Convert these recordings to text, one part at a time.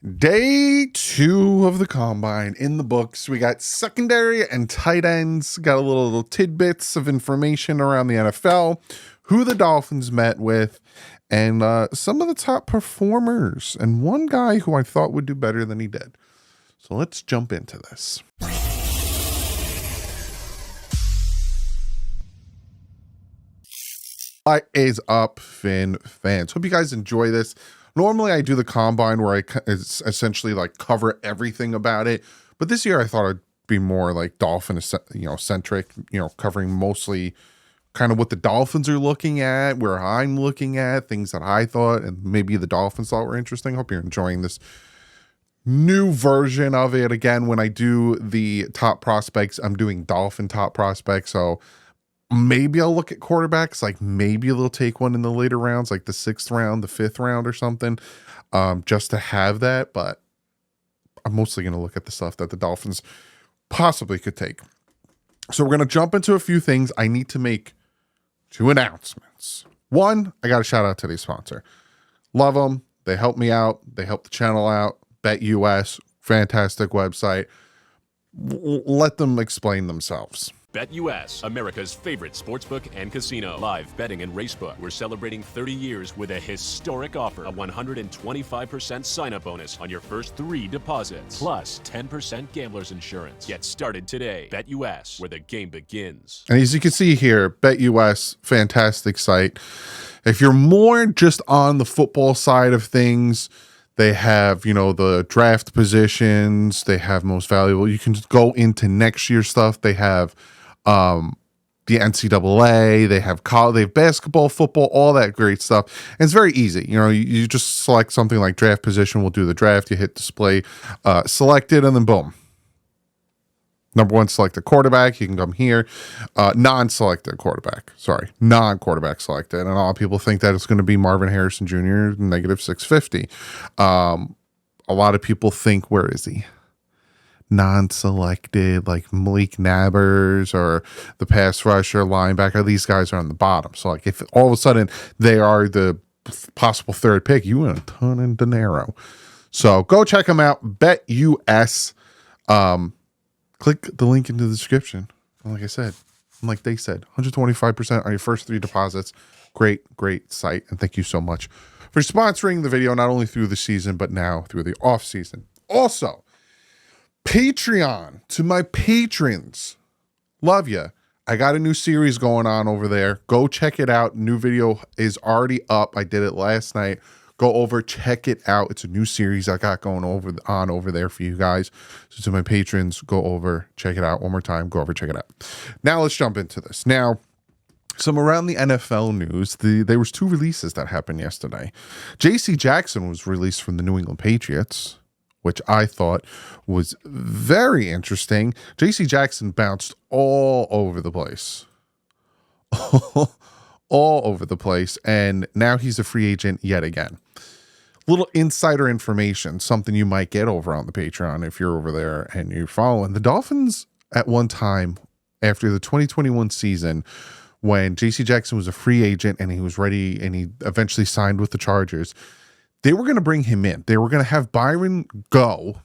Day 2 of the combine in the books. We got secondary and tight ends, got a little tidbits of information around the NFL, who the Dolphins met with, and some of the top performers, and one guy who I thought would do better than he did. So let's jump into this. What is up, Fin fans? Hope you guys enjoy this. Normally I do the combine where I essentially like cover everything about it, but this year I thought it'd be more like Dolphin, centric, covering mostly kind of what the Dolphins are looking at, where I'm looking at, things that I thought and maybe the Dolphins thought were interesting. Hope you're enjoying this new version of it. Again, when I do the top prospects, I'm doing Dolphin top prospects, so maybe I'll look at quarterbacks, like maybe they'll take one in the later rounds, like the 6th round, the 5th round or something, just to have that. But I'm mostly going to look at the stuff that the Dolphins possibly could take. So we're going to jump into a few things. I need to make 2 announcements. One, I got to shout out to the sponsor. Love them. They help me out. They help the channel out. BetUS, fantastic website. Let them explain themselves. BetUS, America's favorite sportsbook and casino. Live betting and racebook. We're celebrating 30 years with a historic offer. A 125% sign-up bonus on your first 3 deposits. Plus 10% gambler's insurance. Get started today. BetUS, where the game begins. And as you can see here, BetUS, fantastic site. If you're more just on the football side of things, they have, the draft positions. They have most valuable. You can just go into next year's stuff. They have the NCAA, they have college, they have basketball, football, all that great stuff. And it's very easy. You just select something like draft position. We'll do the draft. You hit display, selected, and then boom. Number 1, select a quarterback. You can come here. Non-quarterback selected. And a lot of people think that it's going to be Marvin Harrison Jr., negative 650. A lot of people think, where is he? Non-selected, like Malik Nabers or the pass rusher, linebacker. These guys are on the bottom. So like if all of a sudden they are the possible 3rd pick, you win a ton of dinero. So go check them out. BetUS. Click the link in the description. Like I said, like they said, 125% on your first 3 deposits. Great site. And thank you so much for sponsoring the video, not only through the season, but now through the off season. Also, Patreon, to my patrons, love ya. I got a new series going on over there. Go check it out. New video is already up. I did it last night. Go over, check it out. It's a new series I got going on over there for you guys. So to my patrons, go over, check it out one more time. Go over, check it out. Now let's jump into this. Now, some around the NFL news, there was 2 releases that happened yesterday. J.C. Jackson was released from the New England Patriots, which I thought was very interesting. J.C. Jackson bounced all over the place. All over the place. And now he's a free agent yet again. Little insider information, something you might get over on the Patreon if you're over there and you're following. The Dolphins at one time, after the 2021 season, when J.C. Jackson was a free agent and he was ready and he eventually signed with the Chargers, they were going to bring him in. They were going to have Byron go,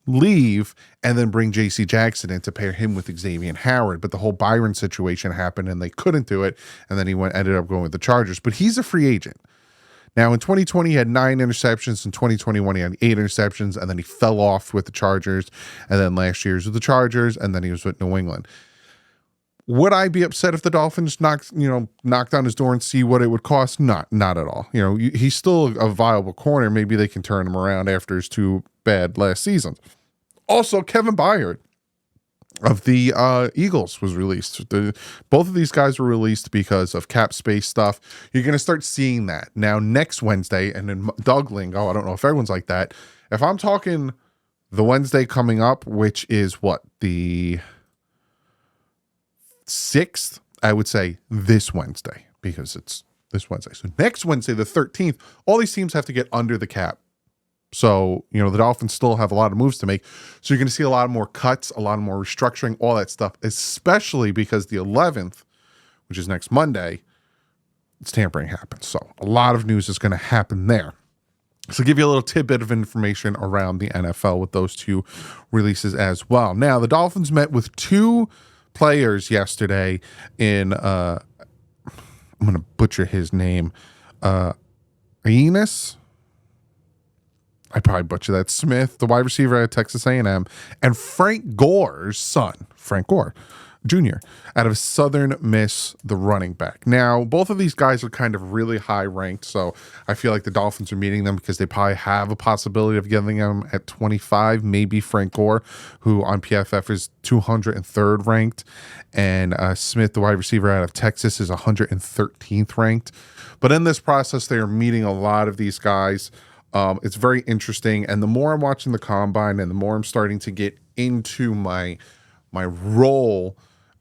leave, and then bring J.C. Jackson in to pair him with Xavier Howard. But the whole Byron situation happened and they couldn't do it. And then he ended up going with the Chargers. But he's a free agent. Now, in 2020, he had 9 interceptions. In 2021, he had 8 interceptions. And then he fell off with the Chargers. And then last year was with the Chargers. And then he was with New England. Would I be upset if the Dolphins knocked on his door and see what it would cost? Not at all. He's still a viable corner. Maybe they can turn him around after his 2 bad last seasons. Also, Kevin Byard of the Eagles was released. Both of these guys were released because of cap space stuff. You're going to start seeing that now next Wednesday. And then Doug Lingo, I don't know if everyone's like that. If I'm talking the Wednesday coming up, which is the 6th, I would say this Wednesday, because it's this Wednesday. So next Wednesday, the 13th, all these teams have to get under the cap. So, the Dolphins still have a lot of moves to make. So you're going to see a lot more cuts, a lot more restructuring, all that stuff, especially because the 11th, which is next Monday, it's tampering happens. So a lot of news is going to happen there. So give you a little tidbit of information around the NFL with those two releases as well. Now, the Dolphins met with two players yesterday in, I'm going to butcher his name, Enos. I probably butcher that. Smith, the wide receiver at Texas A&M, and Frank Gore's son, Frank Gore Jr., out of Southern Miss, the running back. Now, both of these guys are kind of really high ranked, so I feel like the Dolphins are meeting them because they probably have a possibility of getting them at 25, maybe Frank Gore, who on PFF is 203rd ranked, and Smith, the wide receiver out of Texas, is 113th ranked. But in this process, they are meeting a lot of these guys. It's very interesting, and the more I'm watching the combine and the more I'm starting to get into my role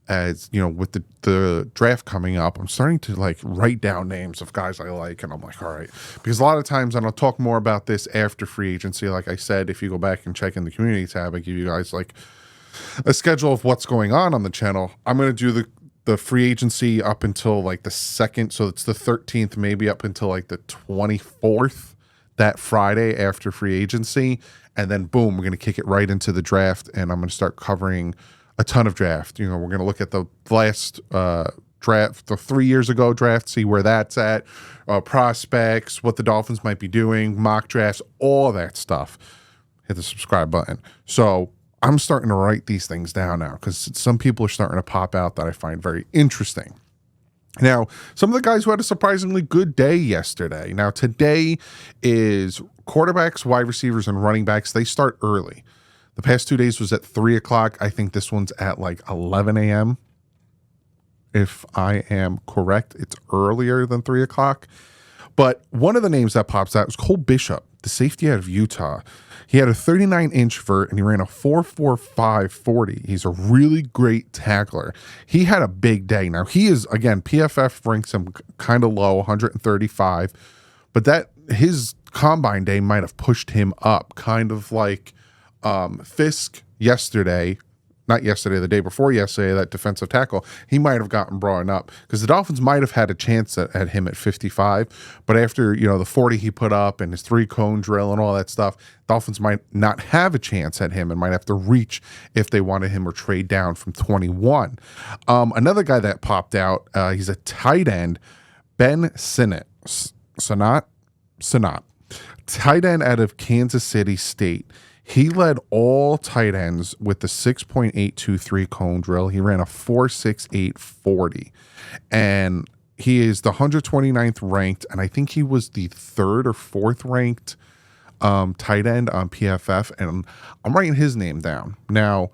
as, you know, with the draft coming up, I'm starting to like write down names of guys I like, and I'm like, all right, because a lot of times, and I'll talk more about this after free agency, like I said, if you go back and check in the community tab, I give you guys like a schedule of what's going on the channel. I'm going to do the free agency up until like the 2nd, so it's the 13th, maybe up until like the 24th, that Friday after free agency, and then boom, we're going to kick it right into the draft, and I'm going to start covering a ton of draft. You know, we're going to look at the last draft, the 3 years ago draft, see where that's at, prospects, what the Dolphins might be doing, mock drafts, all that stuff. Hit the subscribe button. So I'm starting to write these things down now because some people are starting to pop out that I find very interesting. Now, some of the guys who had a surprisingly good day yesterday. Now, today is quarterbacks, wide receivers, and running backs. They start early. The past 2 days was at 3 o'clock. I think this one's at like 11 a.m. If I am correct, it's earlier than 3 o'clock. But one of the names that pops out is Cole Bishop, the safety out of Utah. He had a 39-inch vert, and he ran a 4.45 40. He's a really great tackler. He had a big day. Now, he is, again, PFF ranks him kind of low, 135. But that his combine day might have pushed him up, kind of like Fisk yesterday. Not yesterday, the day before yesterday, that defensive tackle, he might have gotten brought up because the Dolphins might have had a chance at him at 55. But after, you know, the 40 he put up and his 3-cone drill and all that stuff, Dolphins might not have a chance at him and might have to reach if they wanted him or trade down from 21. Another guy that popped out, he's a tight end, Ben Sinnott. Tight end out of Kansas City State. He led all tight ends with the 6.823 cone drill. He ran a 4.68 40. And he is the 129th ranked, and I think he was the 3rd or 4th ranked tight end on PFF. And I'm writing his name down. Now,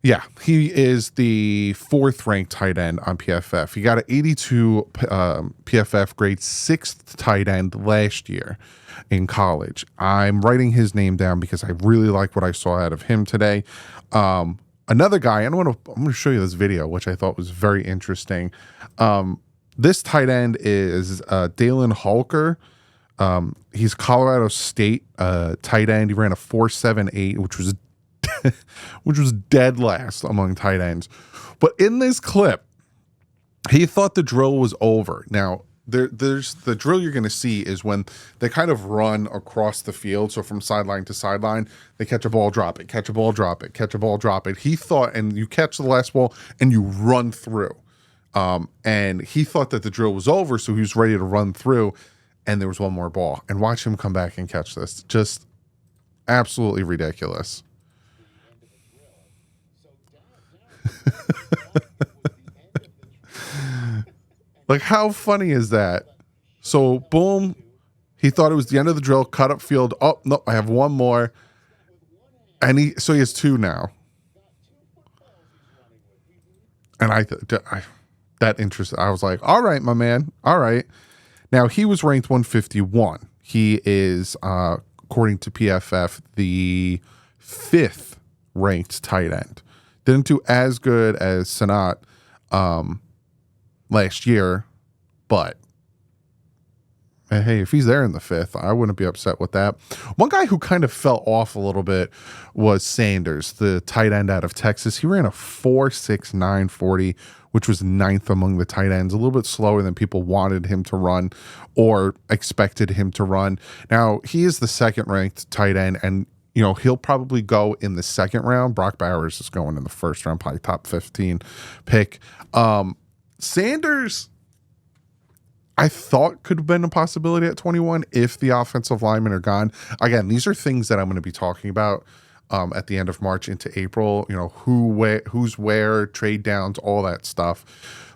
yeah, he is the 4th ranked tight end on PFF. He got an 82 PFF grade, 6th tight end last year in college. I'm writing his name down because I really like what I saw out of him today. Another guy, I'm going to show you this video, which I thought was very interesting. This tight end is Dalen Holker. He's Colorado State tight end. He ran a 4.78, which was dead last among tight ends. But in this clip, he thought the drill was over. Now, there's the drill you're going to see is when they kind of run across the field. So from sideline to sideline, they catch a ball, drop it, catch a ball, drop it, catch a ball, drop it. He thought, and you catch the last ball and you run through. And he thought that the drill was over, so he was ready to run through, and there was one more ball. And watch him come back and catch this. Just absolutely ridiculous. Like, how funny is that? So, boom, he thought it was the end of the drill, cut up field. Oh, no, I have one more. And he has 2 now. And that interested. I was like, all right, my man. All right. Now, he was ranked 151. He is, according to PFF, the 5th ranked tight end. Didn't do as good as Sanat last year, but hey, if he's there in the 5th, I wouldn't be upset with that. One guy who kind of fell off a little bit was Sanders, the tight end out of Texas. He ran a 4.69 40, which was 9th among the tight ends, a little bit slower than people wanted him to run or expected him to run. Now, he is the 2nd ranked tight end, and he'll probably go in the 2nd round. Brock Bowers is going in the 1st round, probably top 15 pick. Sanders, I thought could have been a possibility at 21 if the offensive linemen are gone. Again, these are things that I'm going to be talking about at the end of March into April. Who's where, trade downs, all that stuff.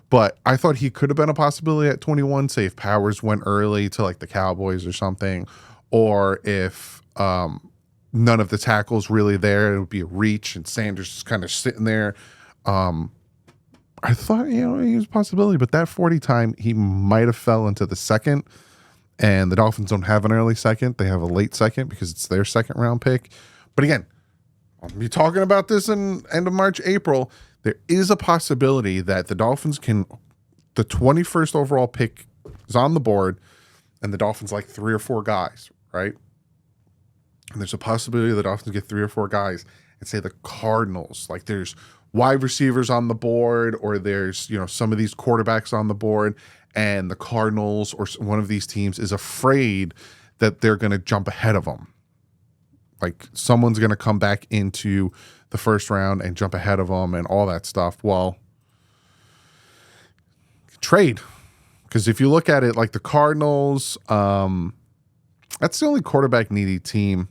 But I thought he could have been a possibility at 21, say if Powers went early to like the Cowboys or something, or if none of the tackles really there, it would be a reach and Sanders is kind of sitting there. I thought, he was a possibility, but that 40 time, he might have fell into the 2nd, and the Dolphins don't have an early 2nd. They have a late 2nd because it's their 2nd round pick. But again, I'll be talking about this in end of March, April. There is a possibility that the Dolphins the 21st overall pick is on the board, and the Dolphins like 3 or 4 guys, right? And there's a possibility the Dolphins get 3 or 4 guys, and say the Cardinals, like there's wide receivers on the board, or there's some of these quarterbacks on the board, and the Cardinals or one of these teams is afraid that they're going to jump ahead of them. Like someone's going to come back into the 1st round and jump ahead of them and all that stuff. Well, trade, because if you look at it, like the Cardinals, that's the only quarterback needy team.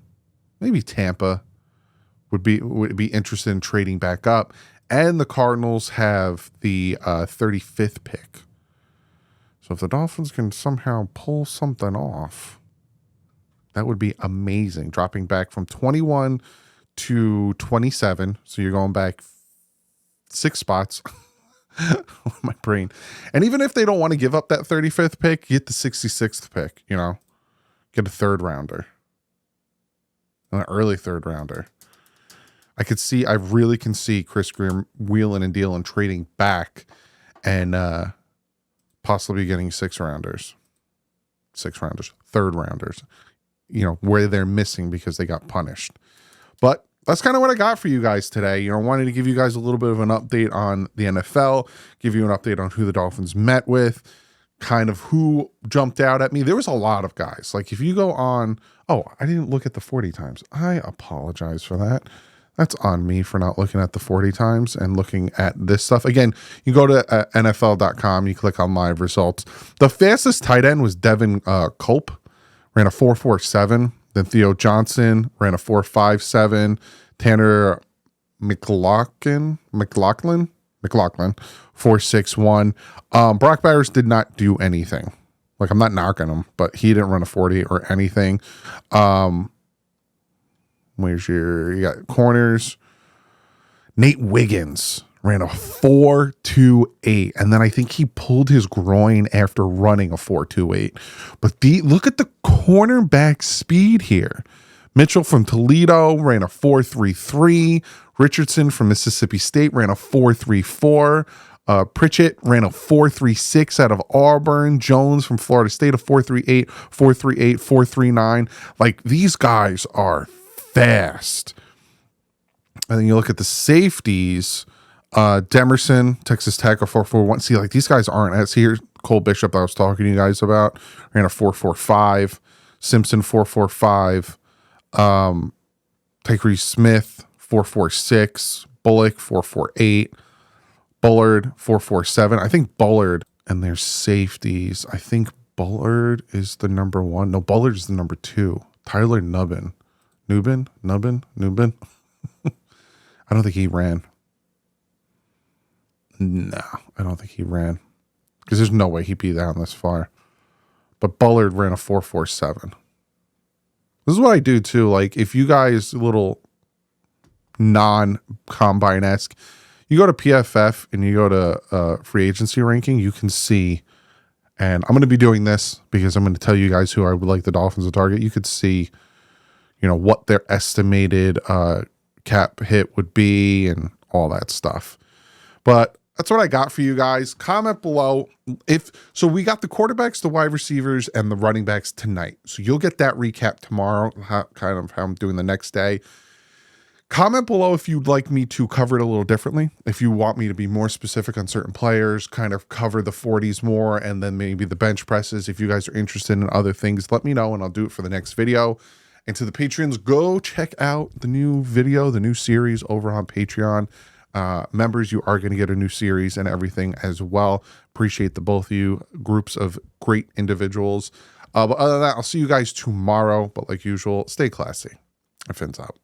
Maybe Tampa would be interested in trading back up, and the Cardinals have the 35th pick. So if the Dolphins can somehow pull something off, that would be amazing. Dropping back from 21 to 27, so you're going back 6 spots. My brain. And even if they don't want to give up that 35th pick, get the 66th pick. Get a 3rd rounder, an early 3rd rounder. I really can see Chris Grier wheeling and dealing, trading back, and possibly getting 6 rounders, 3rd rounders, where they're missing because they got punished. But that's kind of what I got for you guys today. I wanted to give you guys a little bit of an update on the NFL, give you an update on who the Dolphins met with, kind of who jumped out at me. There was a lot of guys. Like if you go on, I didn't look at the 40 times. I apologize for that. That's on me for not looking at the 40 times and looking at this stuff. Again, you go to NFL.com, you click on live results. The fastest tight end was Devin Culp, ran a 4.47. Then Theo Johnson ran a 4.57. Tanner McLaughlin, 4.61. Brock Bowers did not do anything. Like, I'm not knocking him, but he didn't run a 40 or anything. You got corners. Nate Wiggins ran a 4.28, and then I think he pulled his groin after running a 4.28. But look at the cornerback speed here. Mitchell from Toledo ran a 4.33. Richardson from Mississippi State ran a 4.34. Pritchett ran a 4.36 out of Auburn. Jones from Florida State a 4.38, 4.38, 4.39. Like, these guys are fast. And then you look at the safeties. Demerson, Texas Tech, a 4.41. See, like, these guys aren't. See here, Cole Bishop that I was talking to you guys about ran a 4.45. Simpson 4.45. Tyree Smith 4.46. Bullock 4.48. Bullard 4.47. I think Bullard and their safeties. I think Bullard is the number 1. No, Bullard is the number 2. Tyler Nubin. Nubin. I don't think he ran. No, I don't think he ran. Because there's no way he'd be down this far. But Bullard ran a 4.47. This is what I do too. Like, if you guys a little non-combine-esque, you go to PFF and you go to free agency ranking, you can see, and I'm going to be doing this because I'm going to tell you guys who I would like the Dolphins to target. You could see, what their estimated cap hit would be and all that stuff. But that's what I got for you guys. Comment below so we got the quarterbacks, the wide receivers, and the running backs tonight. So you'll get that recap tomorrow, kind of how I'm doing the next day. Comment below if you'd like me to cover it a little differently. If you want me to be more specific on certain players, kind of cover the 40s more, and then maybe the bench presses. If you guys are interested in other things, let me know and I'll do it for the next video. And to the Patreons, go check out the new video, the new series over on Patreon. Members, you are going to get a new series and everything as well. Appreciate the both of you, groups of great individuals. But other than that, I'll see you guys tomorrow. But like usual, stay classy. Fins out.